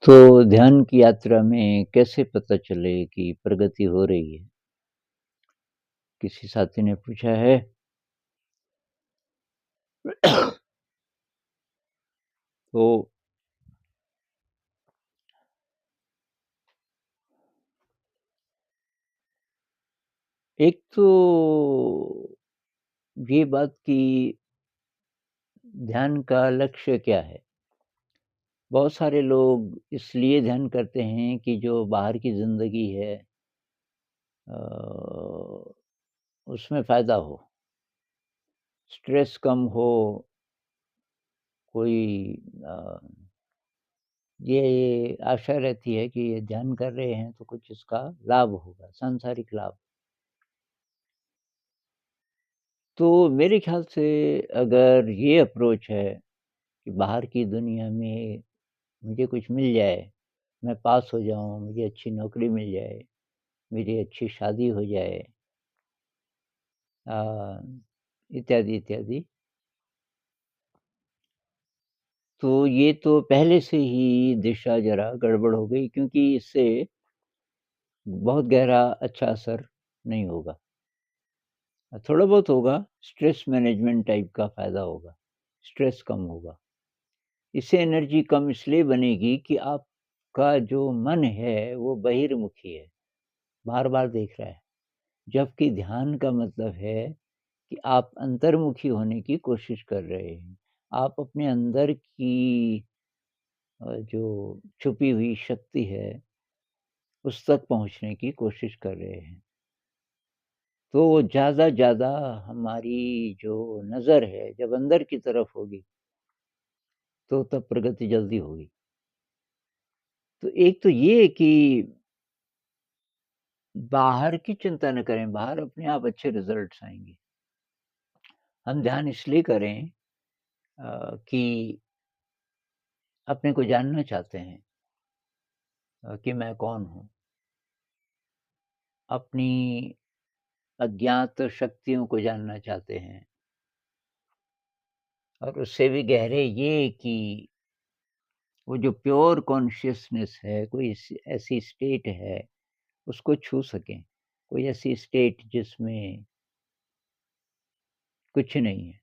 तो ध्यान की यात्रा में कैसे पता चले कि प्रगति हो रही है? किसी साथी ने पूछा है। तो एक तो ये बात कि ध्यान का लक्ष्य क्या है? बहुत सारे लोग इसलिए ध्यान करते हैं कि जो बाहर की ज़िंदगी है अ, उसमें फ़ायदा हो, स्ट्रेस कम हो, कोई अ, ये आशा रहती है कि ये ध्यान कर रहे हैं तो कुछ इसका लाभ होगा, सांसारिक लाभ। तो मेरे ख़्याल से अगर ये अप्रोच है कि बाहर की दुनिया में मुझे कुछ मिल जाए, मैं पास हो जाऊँ, मुझे अच्छी नौकरी मिल जाए, मेरी अच्छी शादी हो जाए अ, इत्यादि, इत्यादि। तो ये तो पहले से ही दिशा ज़रा गड़बड़ हो गई क्योंकि इससे बहुत गहरा अच्छा असर नहीं होगा। थोड़ा बहुत होगा, स्ट्रेस मैनेजमेंट टाइप का फ़ायदा होगा, स्ट्रेस कम होगा। इससे एनर्जी कम इसलिए बनेगी कि आपका जो मन है वो बहिर्मुखी है, बार-बार देख रहा है। जबकि ध्यान का मतलब है कि आप अंतर्मुखी होने की कोशिश कर रहे हैं। आप अपने अंदर की जो छुपी हुई शक्ति है, उस तक पहुँचने की कोशिश कर रहे हैं। तो ज़्यादा हमारी जो नज़र है, जब अंदर की तरफ होगी, तो तब प्रगति जल्दी होगी। तो एक तो ये कि बाहर की चिंता न करें, बाहर अपने आप अच्छे रिज़ल्ट्स आएँगे। हम ध्यान इसलिए करें कि अपने को जानना चाहते हैं कि मैं कौन हूँ? अपनी अज्ञात शक्तियों को जानना चाहते हैं और उससे भी गहरे ये कि वो जो प्योर कॉन्शसनेस है, कोई ऐसी स्टेट है, उसको छू सकें। कोई ऐसी स्टेट जिसमें कुछ नहीं है,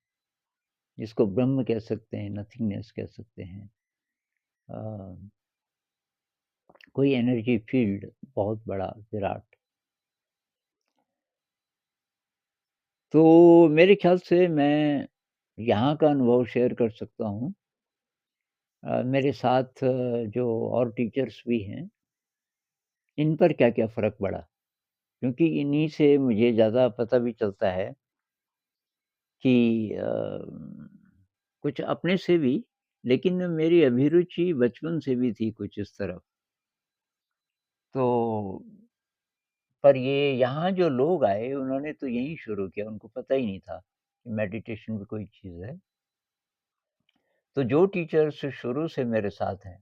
जिसको ब्रह्म कह सकते हैं, नथिंगनेस कह सकते हैं। अ, कोई एनर्जी फ़ील्ड बहुत बड़ा, विराट। तो मेरे ख़्याल से मैं यहाँ का अनुभव शेयर कर सकता हूँ। मेरे साथ जो और टीचर्स भी हैं, इन पर क्या-क्या फ़र्क पड़ा। क्योंकि इन्हीं से मुझे ज़्यादा पता भी चलता है कि कुछ अपने से भी, लेकिन मेरी अभिरुचि बचपन से भी थी कुछ इस तरफ। तो पर ये यहाँ जो लोग आए उन्होंने तो यहीं शुरू किया, उनको पता ही नहीं था कि मेडिटेशन भी कोई चीज़ है। तो जो टीचर्स शुरू से मेरे साथ हैं,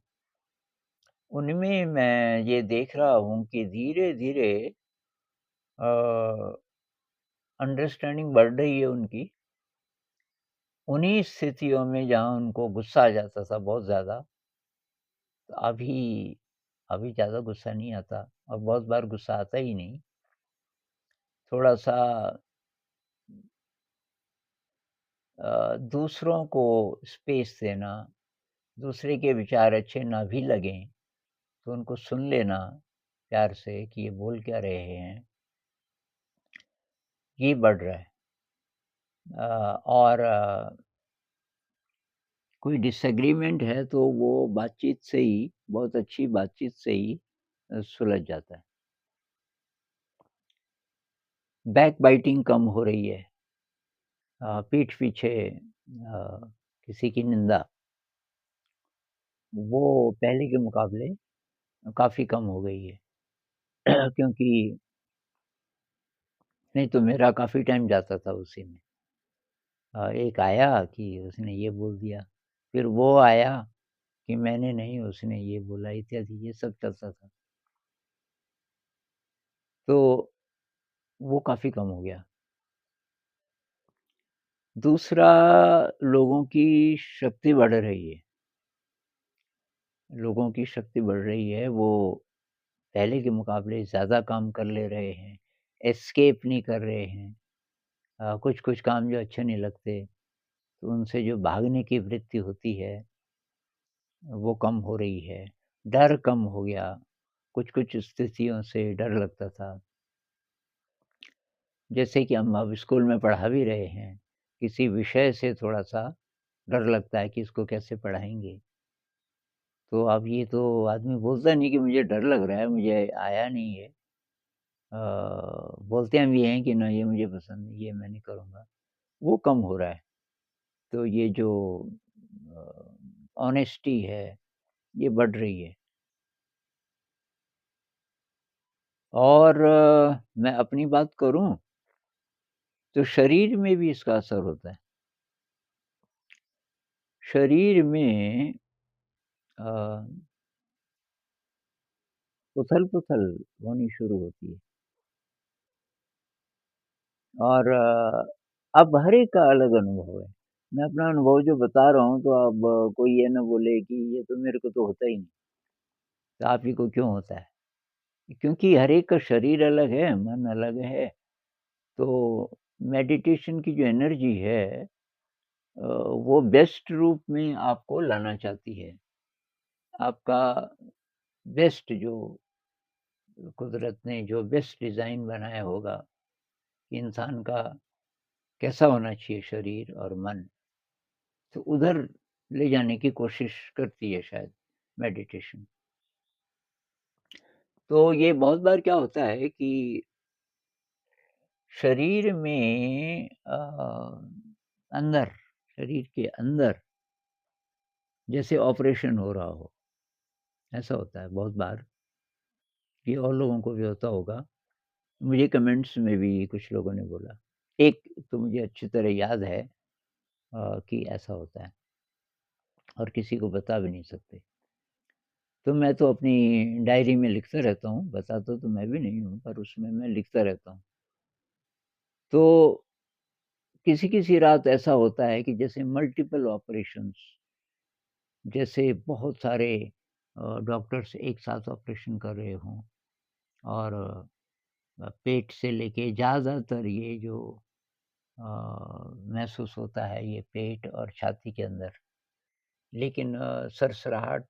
उनमें मैं ये देख रहा हूँ कि धीरे-धीरे अ, अंडरस्टैंडिंग बढ़ रही है उनकी। उन्हीं स्थितियों में जहाँ उनको गुस्सा आ जाता था बहुत ज़्यादा, तो अभी अभी ज़्यादा गुस्सा नहीं आता और बहुत बार गुस्सा आता ही नहीं। थोड़ा-सा दूसरों को स्पेस देना, दूसरे के विचार अच्छे ना भी लगें, तो उनको सुन लेना प्यार से कि ये बोल क्या रहे हैं, ये बढ़ रहा है। और कोई डिसएग्रीमेंट है तो वो बातचीत से ही, बहुत अच्छी बातचीत से ही सुलझ जाता है। बैक बाइटिंग कम हो रही है। पीठ पीछे किसी की निंदा, वो पहले के मुकाबले काफ़ी कम हो गई है। क्योंकि नहीं तो मेरा काफ़ी टाइम जाता था उसी में। एक आया कि उसने ये बोल दिया, फिर वो आया कि मैंने नहीं उसने ये बोला इत्यादि ये सब चलता था। तो वो काफ़ी कम हो गया। दूसरा लोगों की शक्ति बढ़ रही है। लोगों की शक्ति बढ़ रही है, वो पहले के मुकाबले ज़्यादा काम कर ले रहे हैं, एस्केप नहीं कर रहे हैं। कुछ-कुछ काम जो अच्छे नहीं लगते, तो उनसे जो भागने की वृत्ति होती है, वो कम हो रही है। डर कम हो गया, कुछ-कुछ स्थितियों से डर लगता था। जैसे कि हम अब स्कूल में पढ़ा भी रहे हैं, किसी विषय से थोड़ा-सा डर लगता है कि इसको कैसे पढ़ाएँगे। तो अब ये तो आदमी बोलता नहीं कि मुझे डर लग रहा है, मुझे आया नहीं है। अ, बोलते हम ये हैं कि ना ये मुझे पसंद नहीं, ये मैं नहीं करूँगा, वो कम हो रहा है। तो ये जो ऑनेस्टी है, ये बढ़ रही है। और मैं अपनी बात करूँ, तो शरीर में भी इसका असर होता है। शरीर में अ, उथल-पुथल होनी शुरू होती है और अब हर एक का अलग अनुभव है। मैं अपना अनुभव जो बता रहा हूँ, तो अब कोई ये ना बोले कि ये तो मेरे को तो होता ही नहीं, तो आप ही को क्यों होता है? क्योंकि हर एक का शरीर अलग है, मन अलग है, तो मेडिटेशन की जो एनर्जी है वो बेस्ट रूप में आपको लाना चाहती है। आपका बेस्ट जो कुदरत ने जो बेस्ट डिज़ाइन बनाया होगा, कि इंसान का कैसा होना चाहिए शरीर और मन, तो उधर ले जाने की कोशिश करती है शायद मेडिटेशन। तो ये बहुत बार क्या होता है कि शरीर में अंदर शरीर के अंदर जैसे ऑपरेशन हो रहा हो, ऐसा होता है बहुत बार। ये और लोगों को भी होता होगा। मुझे कमेंट्स में भी कुछ लोगों ने बोला। एक तो मुझे अच्छी तरह याद है कि ऐसा होता है और किसी को बता भी नहीं सकते। तो मैं तो अपनी डायरी में लिखता रहता हूँ, बताता तो मैं भी नहीं हूँ, पर उसमें मैं लिखता रहता हूँ। तो किसी-किसी रात ऐसा होता है कि जैसे मल्टीपल ऑपरेशंस, जैसे बहुत सारे डॉक्टर्स एक साथ ऑपरेशन कर रहे हों और पेट से लेके ज़्यादातर ये जो अ, महसूस होता है ये पेट और छाती के अंदर। लेकिन सरसराहट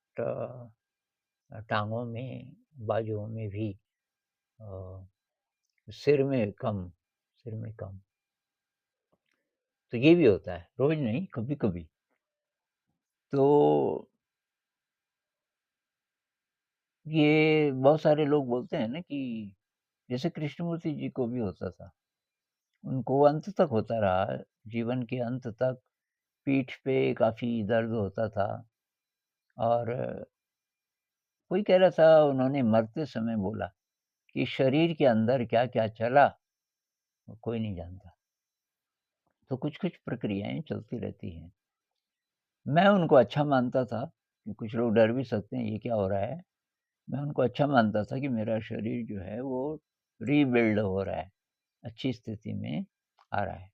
टाँगों में, बाजुओं में भी अ, सिर में कम। तो ये भी होता है, रोज़ नहीं, कभी-कभी। तो ये बहुत सारे लोग बोलते हैं ना कि जैसे कृष्णमूर्ति जी को भी होता था। उनको अंत तक होता रहा, जीवन के अंत तक पीठ पे काफ़ी दर्द होता था और कोई कह रहा था उन्होंने मरते समय बोला कि शरीर के अंदर क्या-क्या चला, वो कोई नहीं जानता। तो कुछ-कुछ प्रक्रियाएँ चलती रहती हैं। मैं उनको अच्छा मानता था, कि कुछ लोग डर भी सकते हैं ये क्या हो रहा है? मैं उनको अच्छा मानता था कि मेरा शरीर जो है वो रीबिल्ड हो रहा है, अच्छी स्थिति में आ रहा है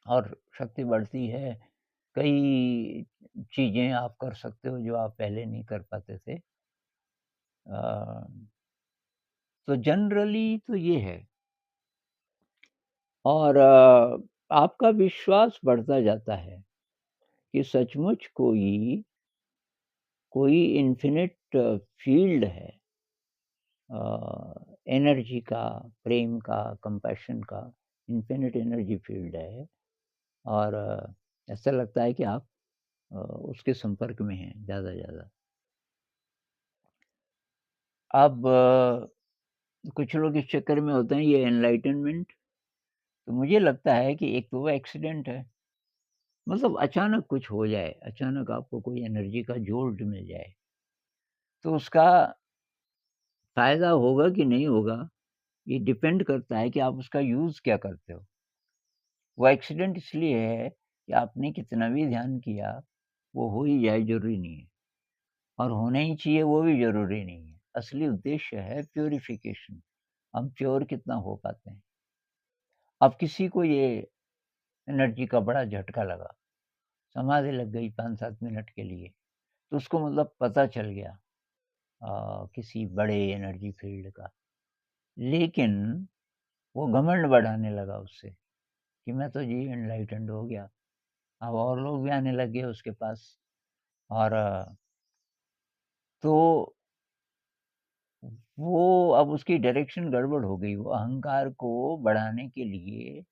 और शक्ति बढ़ती है। कई चीज़ें आप कर सकते हो जो आप पहले नहीं कर पाते थे। अ, तो जनरली तो ये है और आपका विश्वास बढ़ता जाता है कि सचमुच कोई कोई इन्फिनिट फ़ील्ड है एनर्जी का, प्रेम का, कंपैशन का इन्फिनिट एनर्जी फ़ील्ड है और ऐसा लगता है कि आप उसके संपर्क में हैं ज़्यादा से ज़्यादा। अब कुछ लोग इस चक्कर में होते हैं ये एनलाइटनमेंट, तो मुझे लगता है कि एक तो वो एक्सीडेंट है। मतलब अचानक कुछ हो जाए, अचानक आपको कोई एनर्जी का जोल्ट मिल जाए, तो उसका फ़ायदा होगा कि नहीं होगा, ये डिपेंड करता है कि आप उसका यूज़ क्या करते हो। वो एक्सीडेंट इसलिए है कि आपने कितना भी ध्यान किया, वो हो ही जाए ज़रूरी नहीं है और होना ही चाहिए वो भी ज़रूरी नहीं है। असली उद्देश्य है प्यूरिफ़िकेशन, हम प्योर कितना हो पाते हैं। अब किसी को ये एनर्जी का बड़ा झटका लगा, समाधि लग गई 5-7 मिनट के लिए। तो उसको मतलब पता चल गया किसी बड़े एनर्जी फ़ील्ड का। लेकिन वो घमंड बढ़ाने लगा उससे कि मैं तो जी एनलाइटेंड हो गया। अब और लोग भी आने लग गए उसके पास और तो वो अब उसकी डायरेक्शन गड़बड़ हो गई। वो अहंकार को बढ़ाने के लिए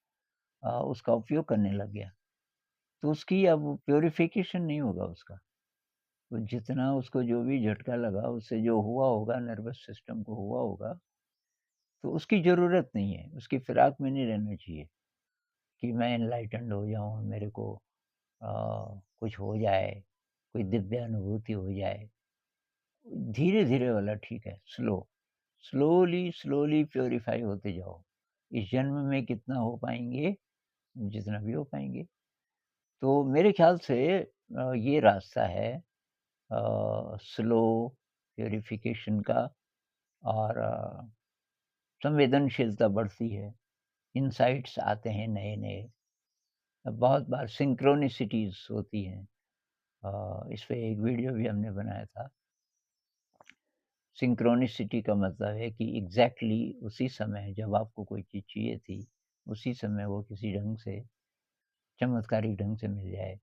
उसका उपयोग करने लग गया। तो उसकी अब प्यूरिफ़िकेशन नहीं होगा उसका। तो जितना उसको जो भी झटका लगा, उससे जो हुआ होगा नर्वस सिस्टम को हुआ होगा, तो उसकी ज़रूरत नहीं है। उसकी फिराक में नहीं रहना चाहिए कि मैं एनलाइटेंड हो जाऊँ, मेरे को अ, कुछ हो जाए, कोई दिव्य अनुभूति हो जाए। धीरे-धीरे वाला ठीक है, स्लोली प्यूरिफ़ाई होते जाओ। इस जन्म में कितना हो पाएँगे, जितना भी हो पाएँगे। तो मेरे ख़्याल से ये रास्ता है स्लो प्यूरिफ़िकेशन का और संवेदनशीलता बढ़ती है, इनसाइट्स आते हैं नए-नए। बहुत बार सिंक्रोनिसिटीज़ होती हैं। इस पे एक वीडियो भी हमने बनाया था। सिंक्रोनिसिटी का मतलब है कि एग्ज़ैक्टली उसी समय जब आपको कोई चीज़ चाहिए थी, उसी समय वो किसी ढंग से चमत्कारिक ढंग से मिल जाए।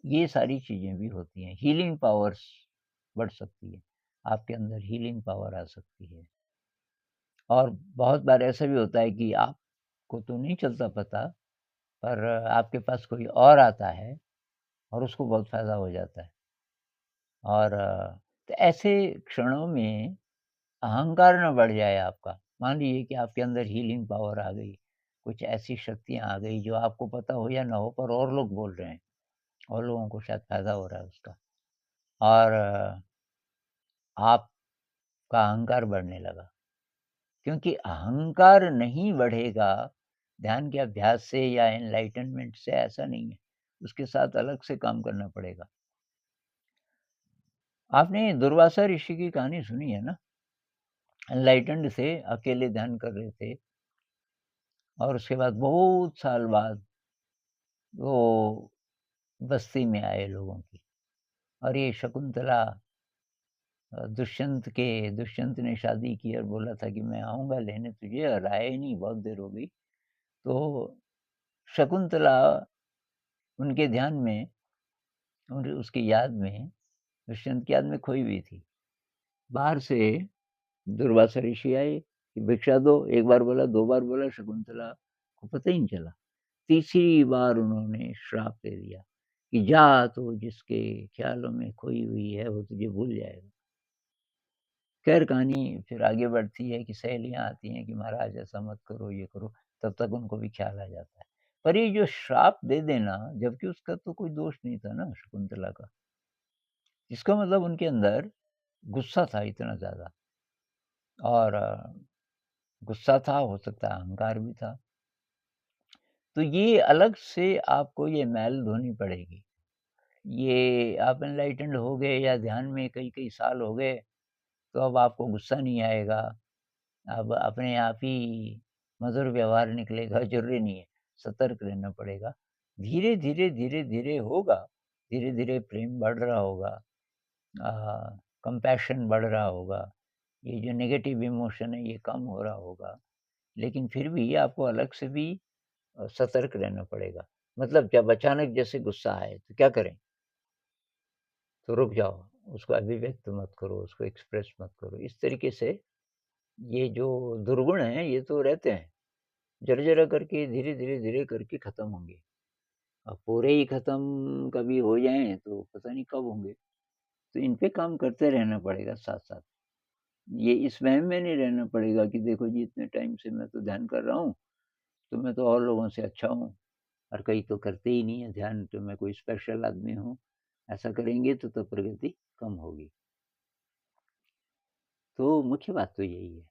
ये सारी चीज़ें भी होती हैं। हीलिंग पावर्स बढ़ सकती है। आपके अंदर हीलिंग पावर आ सकती है। और बहुत बार ऐसा भी होता है कि आपको तो नहीं चलता पता, पर आपके पास कोई और आता है और उसको बहुत फ़ायदा हो जाता है। और तो ऐसे क्षणों में अहंकार ना बढ़ जाए आपका। मान लीजिए कि आपके अंदर हीलिंग पावर आ गई, कुछ ऐसी शक्तियाँ आ गई जो आपको पता हो या ना हो पर और लोग बोल रहे हैं और लोगों को शायद फ़ायदा हो रहा है उसका। और आपका अहंकार बढ़ने लगा। क्योंकि अहंकार नहीं बढ़ेगा ध्यान के अभ्यास से या एनलाइटनमेंट से, ऐसा नहीं है। उसके साथ अलग से काम करना पड़ेगा। आपने दुर्वासा ऋषि की कहानी सुनी है ना? एनलाइटेंड थे, अकेले ध्यान कर रहे थे और उसके बाद बहुत साल बाद वो बस्ती में आए लोगों की और ये शकुंतला दुष्यंत ने शादी की और बोला था कि मैं आऊँगा लेने तुझे और आए ही नहीं, बहुत देर हो गई। तो शकुंतला उनके ध्यान में और उसकी याद में, दुष्यंत की याद में खोई हुई थी। बाहर से दुर्वासा ऋषि आए कि भिक्षा दो, एक बार बोला, 2 बार बोला, शकुंतला को पता ही नहीं चला। तीसरी बार उन्होंने श्राप दे दिया कि जा तू जिसके ख़्यालों में खोई हुई है वो तुझे भूल जाएगा। खैर कहानी फिर आगे बढ़ती है कि सहेलियाँ आती हैं कि महाराज ऐसा मत करो, ये करो, तब तक उनको भी ख़्याल आ जाता है। पर ये जो श्राप दे देना, जबकि उसका तो कोई दोष नहीं था ना शकुंतला का। इसका मतलब उनके अंदर गुस्सा था इतना ज़्यादा और गुस्सा था, हो सकता है अहंकार भी था। तो ये अलग से आपको ये मैल धोनी पड़ेगी। ये आप एनलाइटेंड हो गए या ध्यान में कई-कई साल हो गए, तो अब आपको गुस्सा नहीं आएगा। अब अपने आप ही मधुर व्यवहार निकलेगा, ज़रूरी नहीं है। सतर्क रहना पड़ेगा। धीरे-धीरे, धीरे-धीरे होगा। धीरे-धीरे प्रेम बढ़ रहा होगा। कंपैशन बढ़ रहा होगा। ये जो नेगेटिव इमोशन है ये कम हो रहा होगा। लेकिन फिर भी आपको अलग से भी सतर्क रहना पड़ेगा। मतलब जब अचानक जैसे गुस्सा आए तो क्या करें? तो रुक जाओ, उसको अभिव्यक्त मत करो, उसको एक्सप्रेस मत करो। इस तरीके से ये जो दुर्गुण हैं ये तो रहते हैं। ज़रा-ज़रा करके धीरे-धीरे करके ख़त्म होंगे। अब पूरे ही ख़त्म कभी हो जाएँ तो पता नहीं कब होंगे। तो इन पे काम करते रहना पड़ेगा साथ-साथ। ये इस वहम में नहीं रहना पड़ेगा कि देखो जी इतने टाइम से मैं तो ध्यान कर रहा हूँ, तो मैं तो और लोगों से अच्छा हूँ और कई तो करते ही नहीं है ध्यान, तो मैं कोई स्पेशल आदमी हूँ। ऐसा करेंगे तो प्रगति कम होगी। तो मुख्य बात तो यही है।